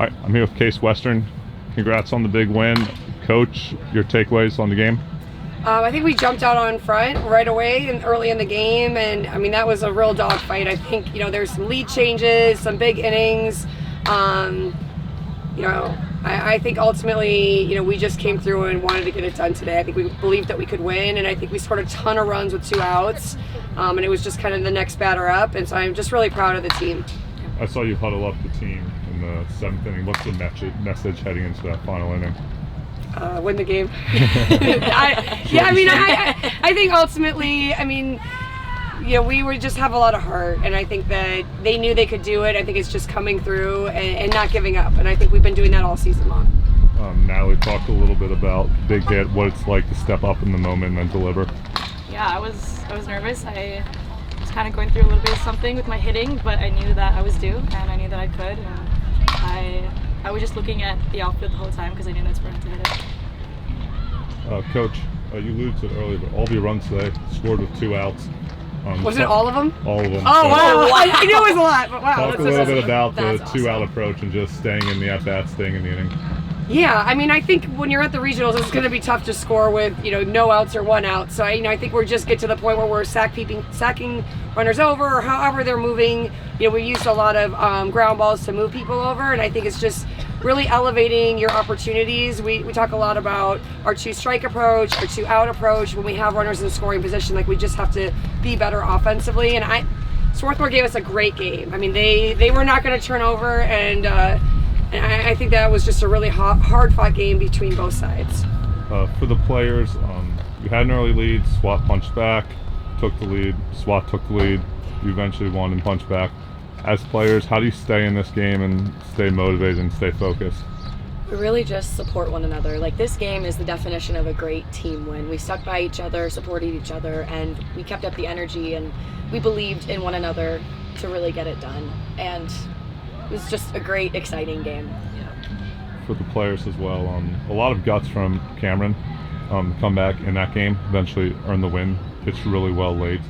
Hi, I'm here with Case Western. Congrats on the big win. Coach, your takeaways on the game? I think we jumped out on front right away and early in the game, and I mean that was a real dogfight. I think there's some lead changes, some big innings. I think ultimately we just came through and wanted to get it done today. I think we believed that we could win, and I think we scored a ton of runs with 2 outs, and it was just kind of the next batter up. And so I'm just really proud of the team. I saw you huddle up the team in the 7th inning. What's the message heading into that final inning? Win the game. I think ultimately, we would just have a lot of heart, and I think that they knew they could do it. I think it's just coming through and not giving up, and I think we've been doing that all season long. Natalie, talked a little bit about big hit, what it's like to step up in the moment and then deliver. Yeah, I was nervous. I was kind of going through a little bit of something with my hitting, but I knew that I was due, and I knew that I could, and I was just looking at the outfield the whole time because I knew that's where I had to hit it. Coach, you alluded to it earlier, but all of your runs today scored with 2 outs. Was it all of them? All of them. Oh, wow. I knew it was a lot, but wow. Talk a little bit about the That's 2-out approach and just staying in the at-bat, staying in the inning. Yeah, I think when you're at the regionals, it's going to be tough to score with no outs or 1 out. So I think we're just get to the point where we're sacking runners over, or however they're moving. We used a lot of ground balls to move people over, and I think it's just really elevating your opportunities. We talk a lot about our 2-strike approach, our 2-out approach. When we have runners in scoring position, we just have to be better offensively. And Swarthmore gave us a great game. They were not going to turn over, and I think that was just a really hard-fought game between both sides. For the players, you had an early lead. SWAT punched back, took the lead. SWAT took the lead. You eventually won and punched back. As players, how do you stay in this game and stay motivated and stay focused? We really just support one another. This game is the definition of a great team win. We stuck by each other, supported each other, and we kept up the energy, and we believed in one another to really get it done. And it was just a great, exciting game. For the players as well, a lot of guts from Cameron. Come back in that game, eventually earn the win. Pitched really well late.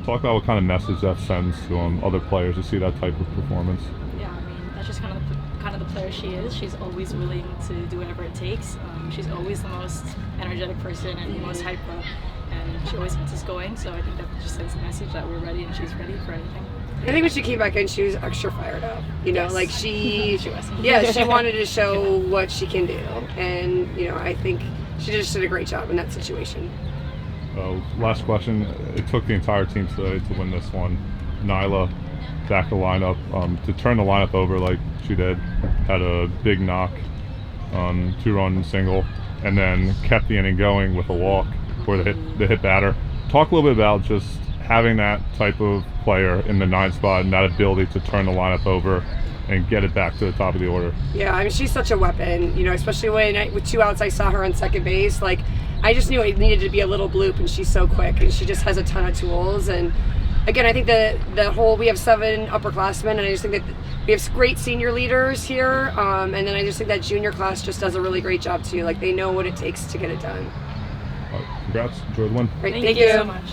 Talk about what kind of message that sends to other players to see that type of performance. Yeah, that's just kind of the player she is. She's always willing to do whatever it takes. She's always the most energetic person and the most hyped up, and she always gets us going. So I think that just sends a message that we're ready, and she's ready for anything. I think when she came back in, she was extra fired up. Yes. She was. Yeah, she wanted to show what she can do, and I think she just did a great job in that situation. Last question. It took the entire team today to win this one. Nyla back the lineup, to turn the lineup over like she did, had a big knock, 2-run single, and then kept the inning going with a walk for the hit batter. Talk a little bit about just having that type of player in the 9th spot and that ability to turn the lineup over and get it back to the top of the order. Yeah, she's such a weapon, especially when with 2 outs I saw her on second base. I just knew it needed to be a little bloop, and she's so quick, and she just has a ton of tools. And again, I think we have 7 upperclassmen, and I just think that we have great senior leaders here, and then I just think that junior class just does a really great job too. They know what it takes to get it done. Congrats, enjoy the win. Great, Thank you so you. much.